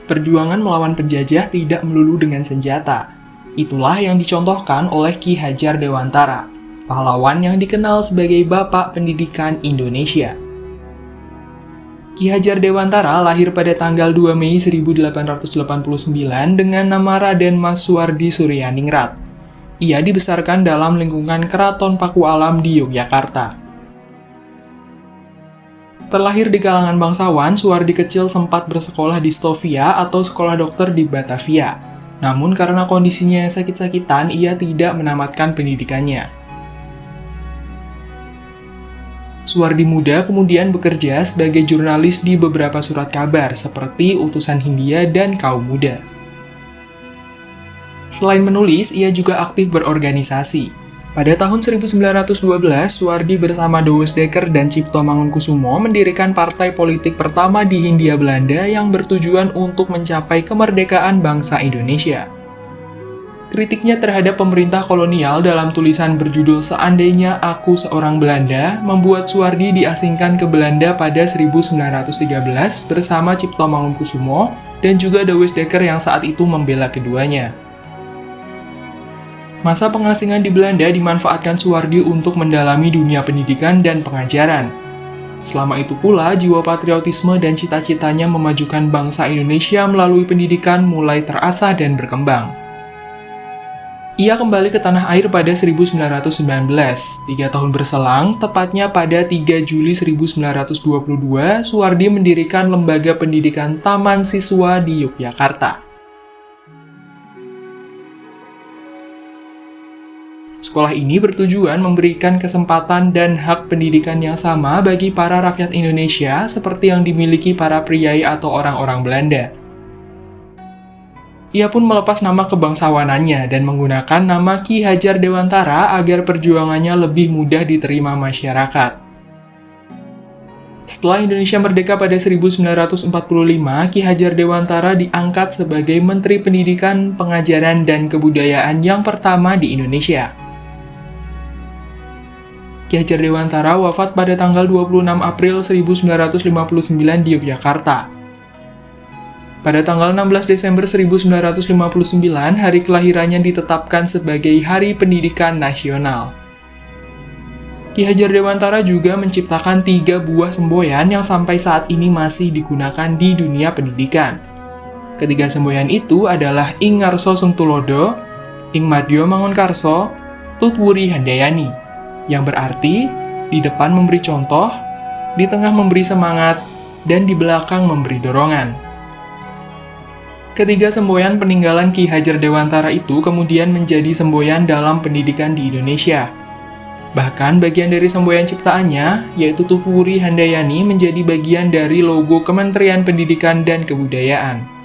Perjuangan melawan penjajah tidak melulu dengan senjata. Itulah yang dicontohkan oleh Ki Hajar Dewantara, pahlawan yang dikenal sebagai Bapak Pendidikan Indonesia. Ki Hajar Dewantara lahir pada tanggal 2 Mei 1889 dengan nama Raden Mas Suwardi Suryaningrat. Ia dibesarkan dalam lingkungan Keraton Pakualam di Yogyakarta. Terlahir di kalangan bangsawan, Suwardi kecil sempat bersekolah di Stovia atau sekolah dokter di Batavia. Namun karena kondisinya yang sakit-sakitan, ia tidak menamatkan pendidikannya. Suwardi muda kemudian bekerja sebagai jurnalis di beberapa surat kabar seperti Utusan Hindia dan Kaum Muda. Selain menulis, ia juga aktif berorganisasi. Pada tahun 1912, Suwardi bersama Douwes Dekker dan Cipto Mangunkusumo mendirikan partai politik pertama di Hindia Belanda yang bertujuan untuk mencapai kemerdekaan bangsa Indonesia. Kritiknya terhadap pemerintah kolonial dalam tulisan berjudul Seandainya Aku Seorang Belanda membuat Suwardi diasingkan ke Belanda pada 1913 bersama Cipto Mangunkusumo dan juga Douwes Dekker yang saat itu membela keduanya. Masa pengasingan di Belanda dimanfaatkan Suwardi untuk mendalami dunia pendidikan dan pengajaran. Selama itu pula, jiwa patriotisme dan cita-citanya memajukan bangsa Indonesia melalui pendidikan mulai terasah dan berkembang. Ia kembali ke tanah air pada 1919, 3 tahun berselang, tepatnya pada 3 Juli 1922, Suwardi mendirikan lembaga pendidikan Taman Siswa di Yogyakarta. Sekolah ini bertujuan memberikan kesempatan dan hak pendidikan yang sama bagi para rakyat Indonesia seperti yang dimiliki para priai atau orang-orang Belanda. Ia pun melepas nama kebangsawanannya dan menggunakan nama Ki Hajar Dewantara agar perjuangannya lebih mudah diterima masyarakat. Setelah Indonesia merdeka pada 1945, Ki Hajar Dewantara diangkat sebagai Menteri Pendidikan, Pengajaran, dan Kebudayaan yang pertama di Indonesia. Ki Hajar Dewantara wafat pada tanggal 26 April 1959 di Yogyakarta. Pada tanggal 16 Desember 1959, hari kelahirannya ditetapkan sebagai Hari Pendidikan Nasional. Ki Hajar Dewantara juga menciptakan 3 buah semboyan yang sampai saat ini masih digunakan di dunia pendidikan. Ketiga semboyan itu adalah Ing Ngarso Sungtulodo, Ing Madya Mangunkarso, Tut Wuri Handayani, yang berarti di depan memberi contoh, di tengah memberi semangat, dan di belakang memberi dorongan. Ketiga semboyan peninggalan Ki Hajar Dewantara itu kemudian menjadi semboyan dalam pendidikan di Indonesia. Bahkan bagian dari semboyan ciptaannya, yaitu Tut Wuri Handayani, menjadi bagian dari logo Kementerian Pendidikan dan Kebudayaan.